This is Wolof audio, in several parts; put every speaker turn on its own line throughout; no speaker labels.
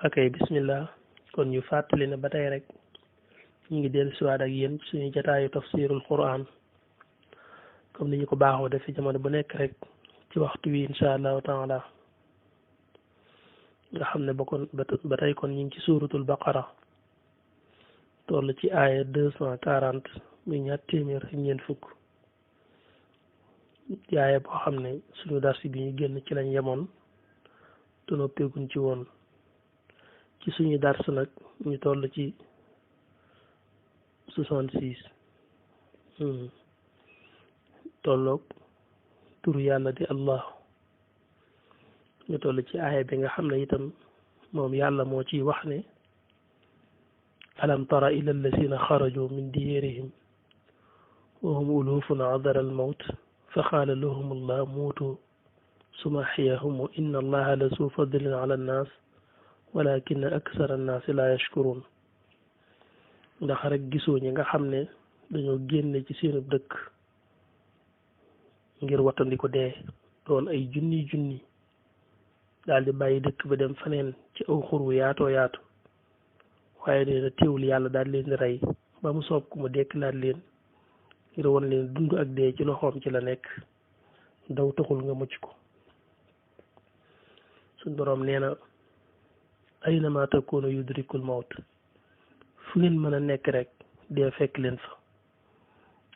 ok bismillah kon ñu fàttali ne ba tey rek ñu ngi dellu siwaat ak yéen suñu jataayu tafsirul quran comme ni ñu ko baaxoo def ci jamono bu nekk rek ci waxtu wi insha allahu taala nga xam ne ba tey kon ñu ngi ci suuratul baqara toll ci aaya 240 muy ñaar téeméer ak ñeent fukk aaya boo xam ne suñu darsi bi ñu génn ci lañ yemoon te noppeeguñ ci woon ci suñu dars nag ñu toll ci 66 tolloog turu yàlla di allah ñu toll ci aaya bi nga xam ne itam moom yàlla moo ciy wax ne alam tara ila alladina xaraju min diyarihim wa hum ulufun adara almawt fa qaala lahum allah muutu suma axyahum wa inna allaha la su fadlin ala annas walakin aksara annaasi la yashkurun ndax rek gisoo ñi nga xam ne dañoo génne ci seenu dëkk ngir wattandiko dee doon ay junni daal di bàyyi dëkk ba dem faneen ci aw xur wu yaatoo yaatu waaye nee na teewul yàlla daal leen di rey ba mu soob ku mu dekkilaat leen ngir wan leen dund ak dee ci loxoom ci la nekk daw taxul nga mucc ko suñ boroom nee na aynama takunu yudrikul mawt fu ngeen mën a nekk rek dee fekk leen fa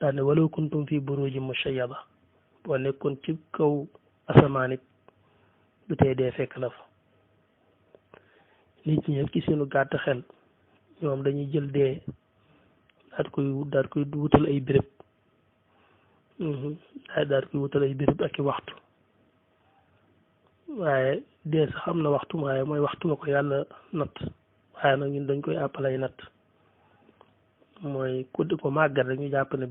daane walaw kuntum fi burujin mushayyada boo nekkoon ci kaw asamaan it du tey dee fekk la fa nit ñi ci seenu gàtt xel ñoom dañuy jël dee daal koy wutal ay béréb daal koy wutal ay béréb ak i waxtu waaye dee sax am na waxtu waaye mooy waxtu ma ko yàlla natt waaye nag ñun dañ koy àppalay natt mooy ku di ko màggat rek ñu jàpp ne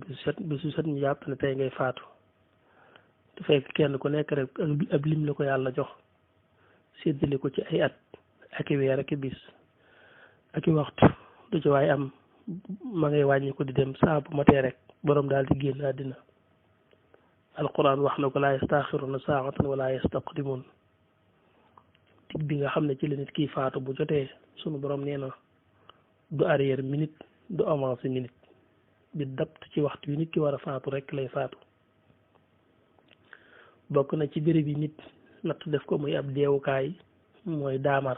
bisu set ñu jàpp ne tey ngay faatu te fekk kenn ku nekk rek ab lim la ko yàlla jox séddale ko ci ay at ak i weer ak i bis ak i waxtu du ci waaye am ma ngay wàññi ko di dem saa bu matee rek borom daal di génn àddina alquran wax na ko laa yastaxiruna saatan wala yastaqdimun tig bi nga xam ne ci la nit kiy faatu bu jotee sunu borom nee na du arrière minute du avancé minute bi dapt ci waxtu wi nit ki war a faatu rek lay faatu bokk na ci béréb yi nit natt def ko muy ab deewukaay mooy daamar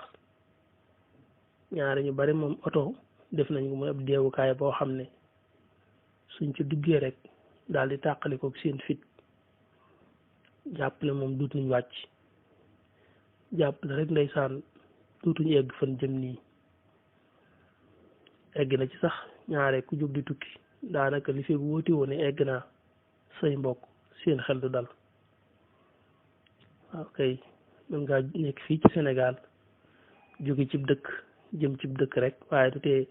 ñaari ñu bari moom oto def nañ ko muy ab deewukaay boo xam ne suñ ci duggee rek daal di tàqalikook seen fit jàpp ne moom duutuñ wàcc jàpp ne rek ndeysaan duutuñ egg fan jëm nii egg na ci sax ñaare ku jóg di tukki daanaka li fi wóoti woon ne egg naa say mbokk seen xel du dal waaw kay mën ngaa nekk fii ci Sénégal jóge cib dëkk jëm cib dëkk rek waaye du tee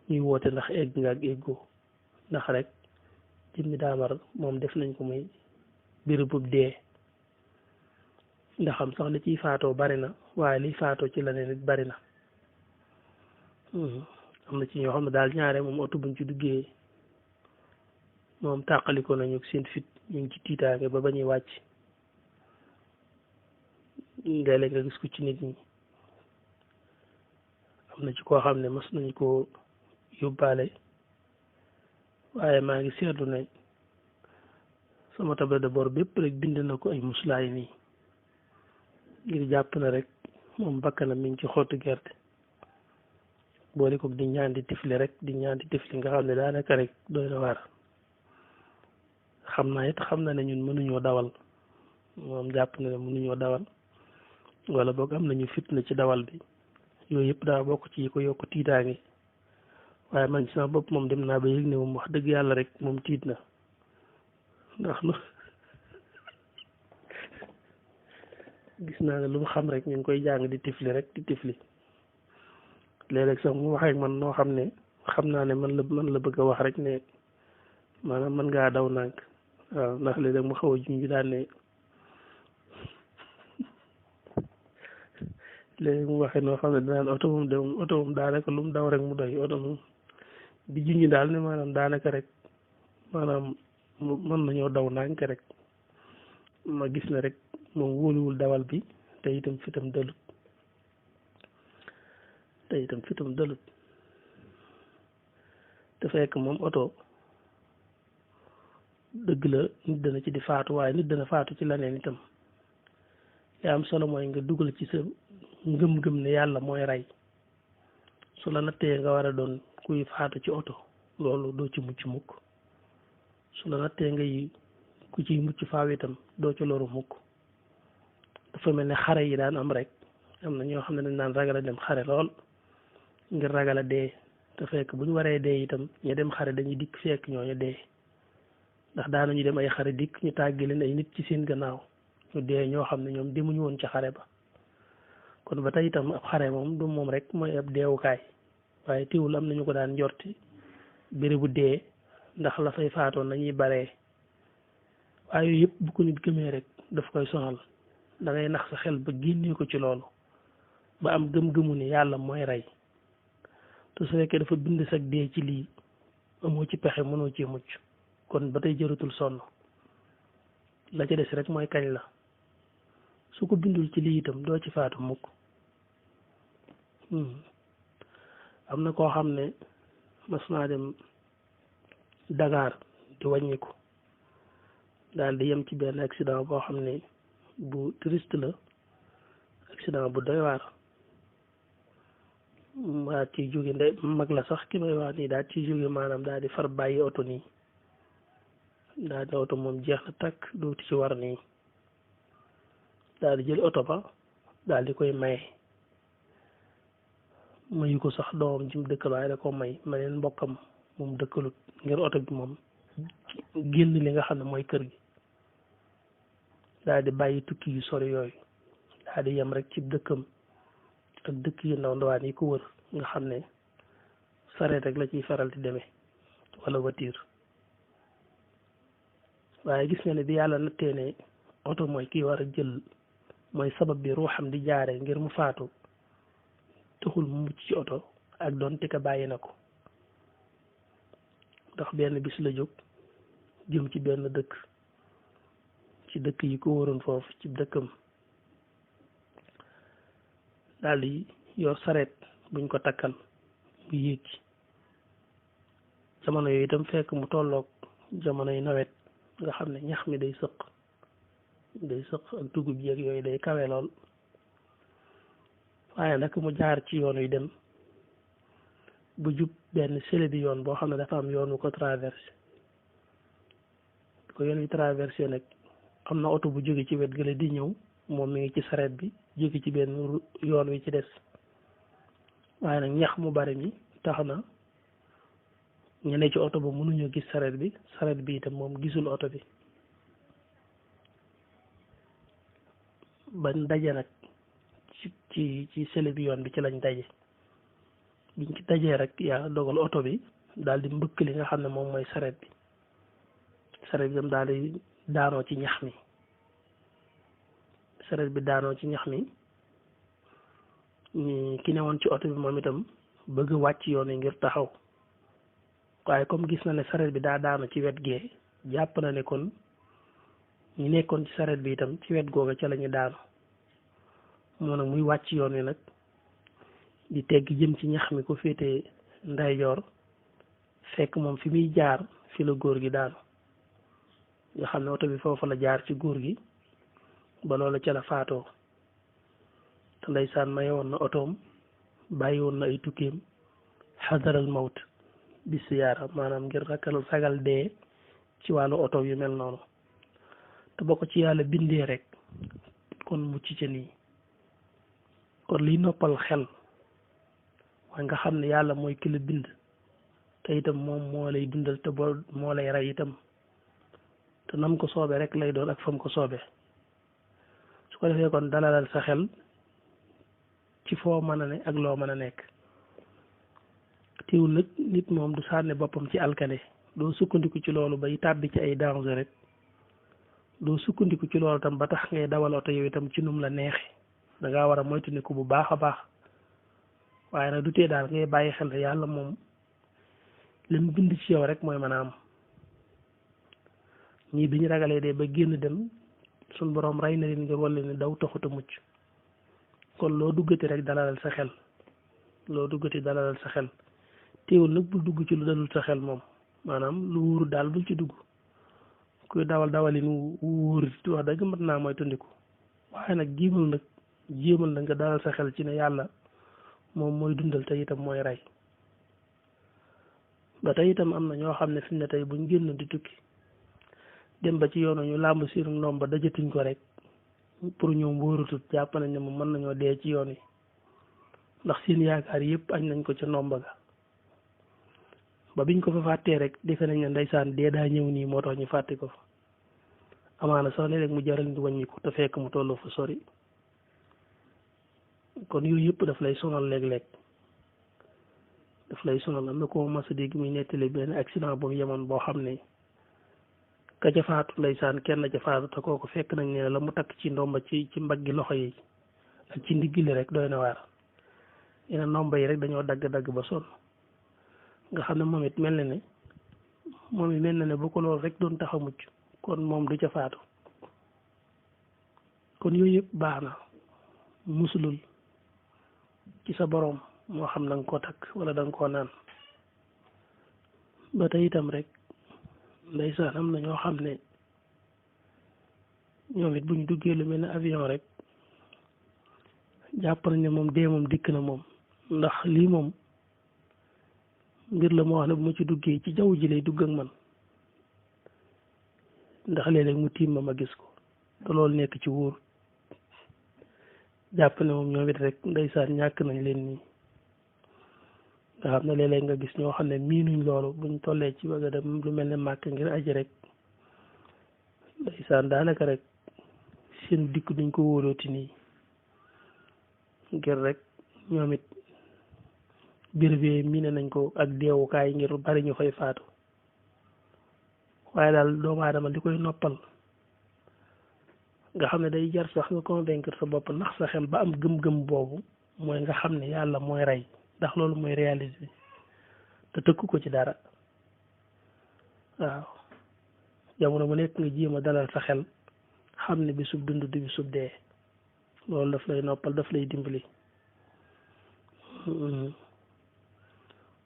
ñuy woote ndax egg nga ak eggoo ndax rek jëmmi daamar moom def nañ ko muy bérébub dee ndax xam sax li ciy faatoo bari na waaye liy faatoo ci la ne nit bari na am na ci ñoo xam ne daal ñaare moom oto buñ ci duggee moom tàqaliko nañu seen fit ñu ngi ci tiitaange ba bañuy wàcc léeg-léeg nga gis ko ci nit ñi am na ci koo xam ne mas nañ ko yóbbaale waaye maa ngi seetlu ne sama tableau de bord bépp rek bind na ko ay muslaay nii ngir jàpp na rek moom bakkanam mi ngi ci xottu gerte boole ko di ñaan di tifli rek di ñaan di tifli nga xam ne daanaka rek doy na waar xam naa it xam na ne ñun mënuñoo dawal moom jàpp na ne mënuñoo dawal wala boog am nañu fitna ci dawal bi yooyu yëpp daa bokk ci yi ko yokk tiitaange waaye man ci sama bopp moom dem naa ba yëg ne moom wax dëgg yàlla rek moom tiit na ndax lu gis naa ne lu mu xam rek ñu ngi koy jàng di tifli rek di tifli léeg-léeg sax mu waxee man noo xam ne xam naa ne man la bëgg a wax rek ne maanaam mën ngaa daw nànk waaw ndax léeg-léeg mu xaw a junj daan ne léegi mu waxee noo xam ne danaan oto moom daanaka lu mu daw rek mu doy oto moom di junj daal ne maanaam daanaka rek maanaam mën nañoo daw nànk rek ma gis ne rek moom wóoluwul dawal bi te itam fitam dalut te itam fitam dalut te fekk moom oto dëgg la nit dana ci di faatu waaye nit dana faatu ci leneen itam yaa am solo mooy nga dugal ci sa ngëm-ngëm ne yàlla mooy rey su la nattee nga war a doon kuy faatu ci oto loolu doo ci mucc mukk su la nattee ngay ku ciy mucc faaw itam doo ci loru mukk dafa mel ne xare yi daan am rek am na ñoo xam ne dañ naan ragal a dem xare lool ngir ragal a dee te fekk bu ñu waree dee itam ñu dem xare dañuy dikk fekk ñooñu dee ndax daanañu dem ay xare dikk ñu tàggi leen ay nit ci seen gannaaw ñu dee ñoo xam ne ñoom demuñu woon ci xare ba kon ba tey itam ab xare moom du moom rek mooy ab deewukaay waaye teewul am nañu ko daan njorti bérébu dee ndax la fay faatoon nañuy baree waaye yooyu yëpp bu ko nit gëmee rek daf koy sonal da ngay nax sa xel ba génnee ko ci loolu ba am gëm-gëmu ni yàlla mooy rey te su fekkee dafa bind sag dee ci lii amoo ci pexe mënoo ci mucc kon ba tey jëratul sonn la ca des rek mooy kañ la su ko bindul ci lii itam doo ci faatu mukk am na koo xam ne mas naa dem Dakar di wàññiku daal di yem ci benn accident boo xam ne bu triste la accident bu doy waar waa ci jóge ndey mag la sax ki may wax nii daal ci jóge maanaam daal di far bàyyi oto nii daal di oto moom jeex na takk dootu ci war nii daal di jël oto ba daal di koy maye mayu ko sax doomam jim dëkkal waaye da ko may leen mbokkam moom dëkkalut ngir oto bi moom génn li nga xam ne mooy kër gi daal di bàyyi tukki yu sori yooyu daal di yem rek ci dëkkam ak dëkk yu ndaw ndawaan yi ko wër nga xam ne sareet rek la ciy faral di demee wala voiture waaye gis nga ne bi yàlla nattee ne oto mooy kii war a jël mooy sabab bi ruuxam di jaare ngir mu faatu taxul mu mucc ci oto ak doon tika bàyyi na ko ndax benn bis la jóg jëm ci benn dëkk ci dëkk yi ko waroon foofu ci dëkkam daal di yor sareet buñ ko takkal mu yéeg ci jamono yooyu itam fekk mu tolloog jamonoy nawet nga xam ne ñax mi day sëq ak dugub yeeg yooyu day kawe lool waaye nag mu jaar ci yoon wi dem bu jub benn sele bi yoon boo xam ne dafa am yoon wu ko traversé ko yoon wi traversé nag am na oto bu jóge ci wet gële di ñëw moom mi ngi ci sareet bi jóge ci benn yoon wi ci des waaye nag ñax mu bari mi tax na ñu ne ci oto ba mënuñoo gis sareet bi itam moom gisul oto bi bañ daje nag ci sele bi yoon bi ci lañ daje biñ ci dajee rek yaa dogal oto bi daal di mbëkk li nga xam ne moom mooy sareet bi tam daal di daanoo ci ñax mi sareet bi daanoo ci ñax mi ki ne woon ci oto bi moom itam bëgg wàcc yoon yi ngir taxaw waaye comme gis na ne sareet bi daa daanu ci wet gee jàpp na ne kon ñi nekkoon ci sareet bi itam ci wet googa ca la ñu daanu moo nag muy wàcc yoon wi nag di tegg jëm ci ñax mi ko féete ndeyjoor fekk moom fi muy jaar fi la góor gi daanu nga xam ne oto bi foofu la jaar ci góor gi ba loola ca la faatoo te ndeysaan maye woon na otoom bàyyi woon na ay tukkeem xadaral mawt bi siyaara maanaam ngir ragal dee ci wàllu oto yu mel noonu te boo ko ci yàlla bindee rek kon mucc ca nii kon liy noppal xel waaye nga xam ne yàlla mooy ki la bind te itam moom moo lay dundal te moo lay rey itam te nam ko soobee rek lay doon ak fam ko soobee su ko defee kon dalalal sa xel ci foo mën a ne ak loo mën a nekk teewul nag nit moom du sànne boppam ci alkane doo sukkandiku ci loolu bay tàbbi ci ay danger rek doo sukkandiku ci loolu tam ba tax ngay dawal oto yow itam ci num la neexe da ngaa war a moytandiku bu baax a baax waaye nag du tee daal ngay bàyyi xel yàlla moom li mu bind ci yow rek mooy mën a am ñii bi ñu ragalee dee ba génn dem suñ boroom rey na leen ngir walla ne daw taxut a mucc kon loo duggati rek dalalal sa xel loo duggati dalalal sa xel teewul nag bul dugg ci lu dalul sa xel moom maanaam lu wóoru daal bul ci dugg kuy dawalin wóor wax dëgg mat naa mooy tundiku waaye nag jéemal nag nga dalal sa xel ci ne yàlla moom mooy dundal te itam mooy rey ba tey itam am na ñoo xam ne fi mu ne tey buñ génn di tukki dem ba ci yoonu ñu làmb seen ndomba dajatuñ ko rek pour ñoom wóoratut jàpp nañ ne moom mën nañoo dee ci yoon yi ndax seen yaakaar yëpp añ nañ ko ca ndomba ga ba biñ ko fa fàttee rek defe nañ ne ndeysaan dee daa ñëw nii moo tax ñu fàtte ko fa amaana sax léeg-léeg mu jaral ñu wàññi ko te fekk mu tolloo fa sori kon yooyu yëpp daf lay sonal léeg-léeg daf lay sonal am na ko mas a dégg muy nettali benn accident bu mu yemoon boo xam ne ka ca faatu ndeysaan kenn ca faatu te kooku fekk nañ ne la mu takk ci ndomba ci mbaggi loxo yi ak ci ndigg li rek doy na waar yeneen ndomba yi rek dañoo dagg-dagg ba sonn nga xam ne moom it mel na ne bu ko loolu rek doon tax a mucc kon moom du ca faatu kon yooyu yëpp baax na musulul ci sa boroom moo xam da nga koo takk wala da nga koo naan ba tey itam rek ndeysaan am na ñoo xam ne ñoom it buñ duggee lu mel ne avion rek jàpp nañ ne moom dee moom dikk na moom ndax lii moom mbir la moo wax ne bu ma ci duggee ci jaww ji lay dugg ak man ndax léeg-léeg mu tiim ma gis ko te loolu nekk ci wóor jàpp ne moom ñoom it rek ndeysaan ñàkk nañ leen nii nga xam ne léeg-léeg nga gis ñoo xam ne miinuñ loolu buñ tollee ci bëgg a dem lu mel ne màkk ngir aji rek ndeysaan daanaka rek seen dikk duñ ko wóorooti nii ngir rek ñoom it béréb yooyu miine nañ ko ak deewukaay ngir bari ñu fay faatu waaye daal doomu aadama li koy noppal nga xam ne day jar sax nga convaincre sa bopp ndax sa xel ba am gëm-gëm boobu mooy nga xam ne yàlla mooy rey ndax loolu mooy réalisme te tëkku ko ci dara waaw jamono bu nekk nga jéem a dalal sa xel xam ne bisub dund du bisub dee loolu daf lay noppal daf lay dimbali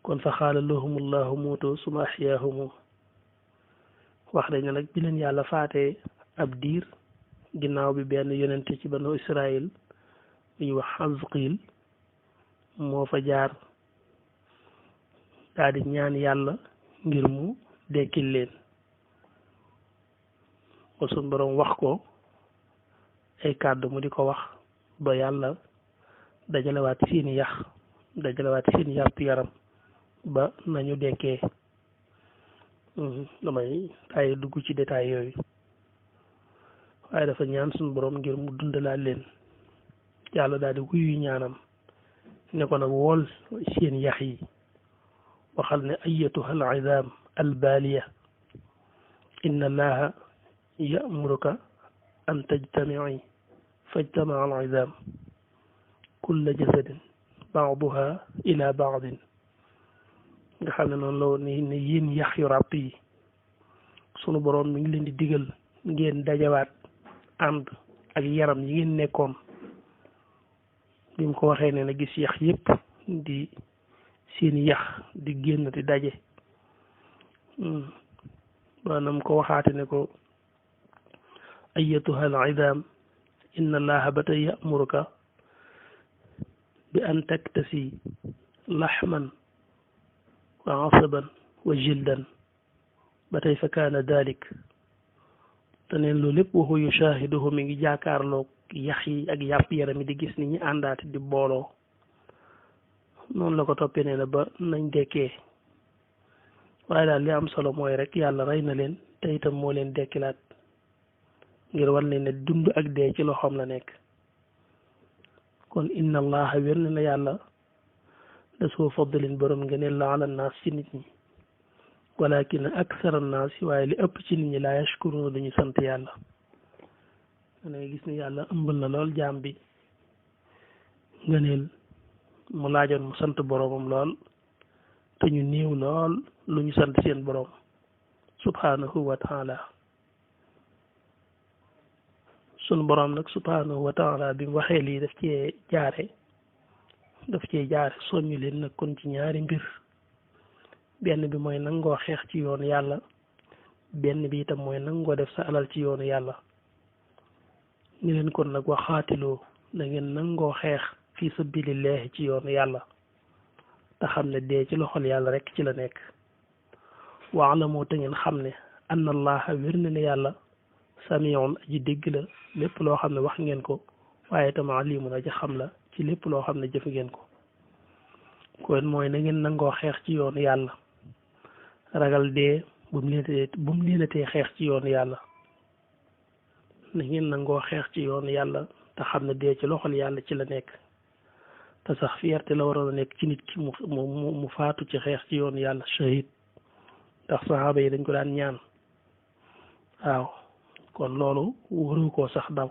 kon fa xaala lahumullahu muutu suma axyaahumu wax dañ ne nag bi leen yàlla faatee ab diir ginnaaw bi benn yonente ci banu Israël bu ñuy wax Xazqiil moo fa jaar daal di ñaan yàlla ngir mu dekkil leen ba suñ boroom wax ko ay kàddu mu di ko wax ba yàlla dajalewaat seeni yax dajalewaat seeni yàpp yaram ba nañu dekkee damay ay dugg ci détail yooyu waaye dafa ñaan suñu borom ngir mu dundalaat leen yàlla daal di wuyu ñaanam ne ko nag wool seen yax yi waxal ne ayatuha al idam al baliya inna allaha ya'muruka an tajtami'i fajtama'a al idam kulla jasadin ba'duha ila ba'din nga xam ne noonu la ne yéen yax yu ràpp yi sunu borom mi ngi leen di digal ngeen dajawaat ànd ak yaram yi ngeen nekkoon bi mu ko waxee ne na gis yax yépp di seen yax di génn di daje maanaam ko waxaate ne ko ayatuha al idam inna allaha bata ya'muruka bi an taktasi laxman wa asaban wa jildan ba tey fa kaana dalik te neen loolu lépp waxu yushahiduhu mi ngi jaakaarloo yax yi ak yàpp yaram yi di gis ni ñi àndaati di booloo noonu la ko toppee nee na ba nañ dekkee waaye daal li am solo mooy rek yàlla rey na leen te itam moo leen dekkilaat ngir war leen ne dund ak dee ci loxoom la nekk kon inna allaha wér na yàlla da soo faddalin borom ngeen la ala naas ci nit ñi walakin aksara naas waaye li ëpp ci nit ñi laa yashkuruna duñu sant yàlla da ngay gis ni yàlla ëmbal na lool jaam bi ngëneel mu laajoon mu sant boromam lool te ñu néew lool lu ñu sant seen borom subhanahu wa taala sunu borom nag subhanahu wa taala bi mu waxee lii daf cee jaare daf cee jaar soññu leen nag kon ci ñaari mbir benn bi mooy nangoo xeex ci yoonu yàlla benn bi itam mooy nangoo def sa alal ci yoonu yàlla ni leen kon nag waxaatiloo da ngeen nangoo xeex fi sabilillahi ci yoonu yàlla te xam ne dee ci loxol yàlla rek ci la nekk waalamoo te ngeen xam ne anna allaha wér na ne yàlla samiun aji dégg la lépp loo xam ne wax ngeen ko waaye itam alimun aji xam la ci lépp loo xam ne jëf ngeen ko kon mooy na ngeen nangoo xeex ci yoonu yàlla ragal dee bu mu leenatee xeex ci yoonu yàlla na ngeen nangoo xeex ci yoonu yàlla te xam ne dee ci loxol yàlla ci la nekk te sax fierté la waroon a nekk ci nit ki mu faatu ci xeex ci yoonu yàlla shahid ndax saxaaba yi dañ ko daan ñaan waaw kon loolu waru koo sax daw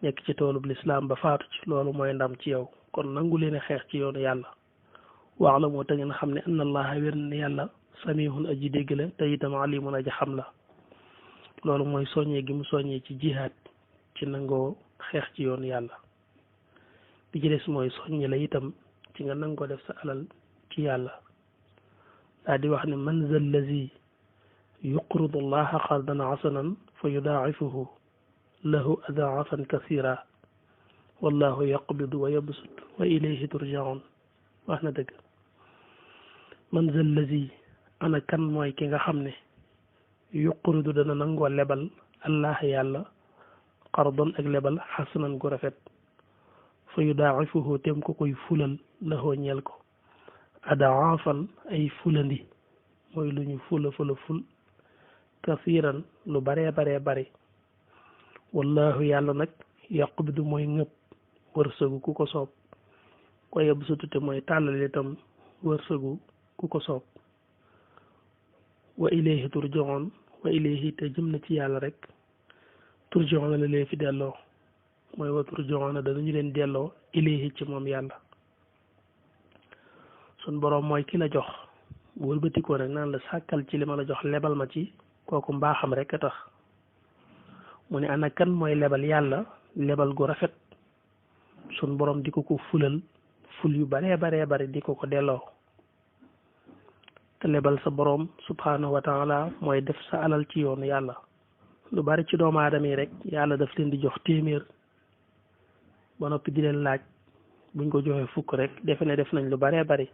nekk ci toolub lislaam ba faatu ci loolu mooy ndam ci yow kon nangu leen a xeex ci yoonu yàlla wax la moo te ngeen xam ne anna allaha wér na yàlla samihun aji dégg la te itam alimun aji xam la loolu mooy soññee gi mu soññee ci jihaad ci nangoo xeex ci yoonu yàlla bi ci des mooy soññe la itam ci nga nangoo def sa alal ci yàlla daa di wax ne man za allazi yuqridu allaha qardan hasanan fa yudaa'ifuhu lahu adaafan kasira wallahu yaqbidu wa yabsut wa ilayhi turjaun wax na dëgg man za allazi ana kan mooy ki nga xam ne yuqridu dana nangoo lebal allah yàlla qardan ak lebal xasanan gu rafet fa yudaa'ifuhu tem ko koy fulal lahoo ñeel ko adaafan ay fulandi mooy lu ñu fula ful kasiran lu baree bari wallahu yàlla nag yaqbidu mooy ngëpp wërsëgu ku ko soob wa yabsutu te mooy tàllal itam wërsëgu ku ko soob wa ilayhi turjaun wa ilayhi te jëm na ci yàlla rek turjaun la leen fi delloo mooy wa turjaun danañu leen delloo ilayhi ci moom yàlla sun boroom mooy ki la jox bu wëlbatikoo nag naan la sàkkal ci li ma la jox lebal ma ci kooku mbaaxam rek a tax mu ne ana kan mooy lebal yàlla lebal gu rafet sun boroom di ko fulal ful yu baree bari di ko delloo te lebal sa boroom subhanahu wa taala mooy def sa alal ci yoonu yàlla lu bari ci doomu aadama yi rek yàlla daf leen di jox téeméer ba noppi di leen laaj buñ ko joxee fukk rek defe ne def nañ lu baree bari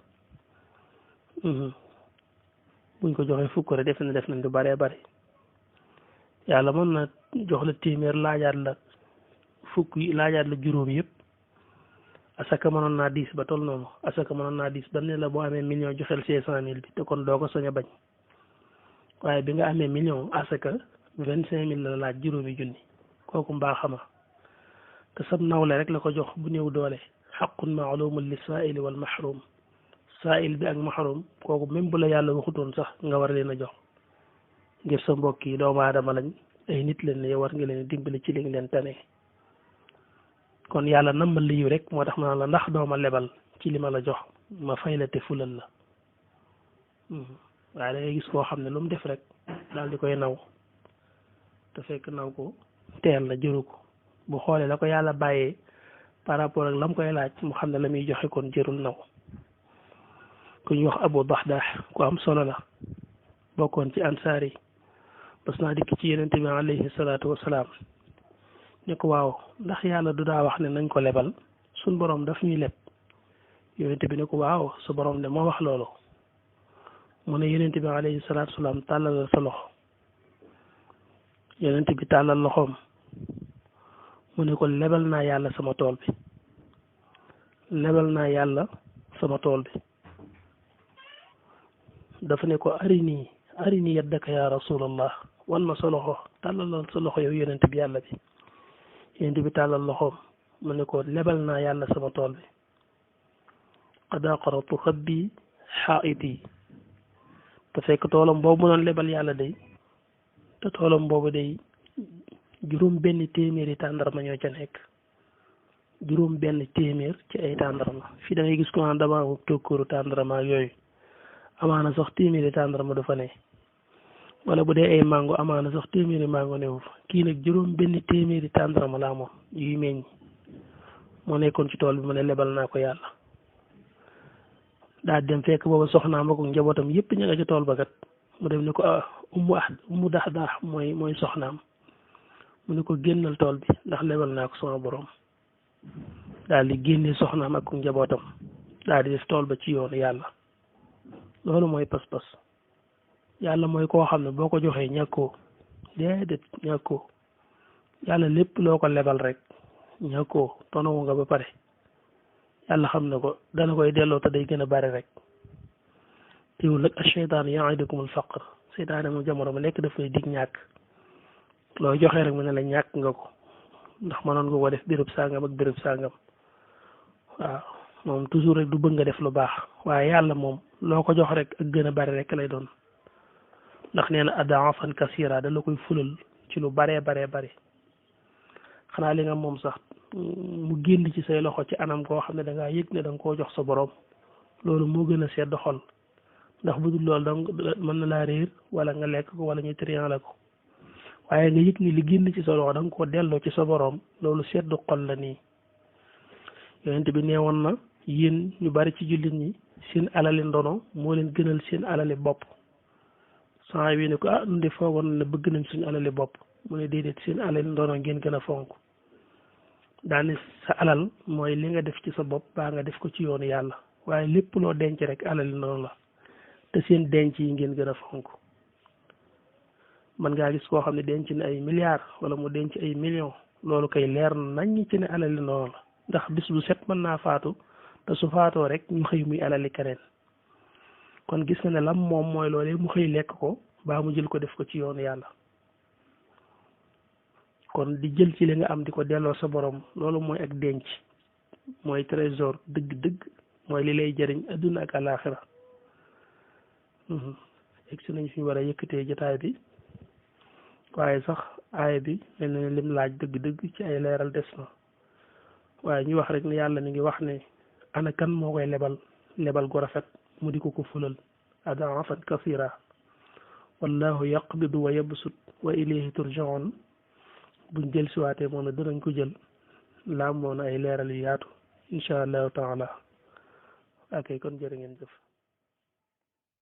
buñ ko joxee fukk rek defe ne def nañ lu baree bari yàlla mën na jox la téeméer laajaat la fukk yi laajaat la juróom yëpp asaka mënoon naa diis ba tol noonu asaka mënoon naa diis ba ne la boo amee million joxel 500,000 bi te kon doo ko sañ a bañ waaye bi nga amee million asaka 25,000 la laaj juróomi junni kooku mbaaxama te sab nawle rek la ko jox bu néew doole xaqun maalumun li saaili wal mahrum saail bi ak mahrum kooku même bu la yàlla waxutoon sax nga war leen a jox ngir sa mbokk yi doomu aadama lañ ay nit leen ne war nga leen dimbali ci li nga leen tane kon yàlla nammal li yu rek moo tax ma la ndax dooma lebal ci li ma la jox ma fay la te fulal la waaye da ngay gis koo xam ne lu mu def rek daal di koy naw te fekk naw ko teel la jëru ko bu xoolee la ko yàlla bàyyee par rapport ak la mu koy laaj mu xam ne la muy joxe kon jërul naw ku ñu wax Abu Dahdah ku am solo la bokkoon ci ansaar yi bas naa dikk ci yenente bi alayhi salaatu wasalaam ne ko waaw ndax yàlla du daa wax ne nañ ko lebal suñ boroom daf ñuy leb yenente bi ne ko waaw su boroom de moo wax loolu mu ne yenente bi alayhi salaatu wasalaam tàllal sa loxo yenente bi tàllal loxoom mu ne ko lebal naa yàlla sama tool bi lebal naa yàlla sama tool bi dafa ne ko arini yaddaka ya rasulallah wan ma sa loxo tàllalal sa loxo yow yonent bi yàlla bi yonent bi tàllal loxoom mu ne ko lebal naa yàlla sama tool bi qad aqaratu rabbi xaa'iti te fekk toolam boobu mu doon lebal yàlla day te toolam boobu day juróom benn téeméeri tàndarma ñoo ca nekk juróom benn téeméer ci ay tàndarma fii da ngay gis ko naan dama am tokkooru tàndarma yooyu amaana sax téeméeri tàndarma dafa ne wala bu dee ay mango amaana sax téeméeri mango newu fa kii nag juróom benn téeméeri tàndarma laa moom yuy meññ moo nekkoon ci tool bi mu ne lebal naa ko yàlla daal dem fekk booba soxnaam ak njabootam yëpp ña nga ci tool ba kat mu dem ne ko ummu dax mooy soxnaam mu ne ko génnal tool bi ndax lebal naa ko sama borom daal di génne soxnaam ak njabootam daal di def tool ba ci yoonu yàlla loolu mooy pas-pas yàlla mooy koo xam ne boo ko joxee ñàkkoo déedéet ñàkkoo yàlla lépp loo ko lebal rek ñàkkoo tonawu nga ba pare yàlla xam na ko dana koy delloo te day gën a bari rek teewul nag ash-shaytaan ya'idukumul faqr seytaane mu jamono mu nekk daf lay dig ñàkk loo joxee rek mu ne la ñàkk nga ko ndax mënoon nga ko def béréb sàngam ak béréb sàngam waaw moom toujours rek du bëgg nga def lu baax waaye yàlla moom loo ko jox rek ak gën a bari rek lay doon ndax nee na adaafan kasira da la koy fulal ci lu baree bari xanaa li nga moom sax mu génn ci say loxo ci anam koo xam ne da ngaa yëg ne da nga koo jox sa borom loolu moo gën a sedd xol ndax bu dul loolu donc mën na laa réer wala nga lekk ko wala ñu trian la ko waaye nga yëg ni li génn ci sa loxo da nga koo delloo ci sa borom loolu sedd xol la nii yonent bi nee woon na yéen ñu bari ci jullit ñi seen alali ndono moo leen gënal seen alali bopp saa yi ne ko nun de foogoon na bëgg nañ suñu alali bopp mu ne déedéet seen alali ndono ngeen gën a fonk daane sa alal mooy li nga def ci sa bopp baa nga def ko ci yoonu yàlla waaye lépp loo denc rek alali ndono la te seen denc yi ngeen gën a fonk man ngaa gis koo xam ne denc na ay milliards wala mu denc ay millions loolu kay leer nañ ci ne alali ndono la ndax bis bu set mën naa faatu te su faatoo rek ñu xëy muy alali keneen kon gis nga ne lam moom mooy loolee mu xëy lekk ko baa mu jël ko def ko ci yoonu yàlla kon di jël ci li nga am di ko delloo sa borom loolu mooy ak denc mooy trésor dëgg-dëgg mooy li lay jëriñ adduna ak alaxira egg si nañ fi war a yëkkatee jotaay bi waaye sax aaya bi mel na ne lim laaj dëgg-dëgg ci ay leeral des na waaye ñu wax rek ne yàlla mi ngi wax ne ana kan moo koy lebal gu rafet mu di ko fulal adaafan kasira wallahu yaqbidu wa yabsut wa ilayhi turjaun buñ jël siwaatee moom dinañ ko jël laam moon ay leeral yu yaatu insha allahu taala akay kon jërë ngeen jëf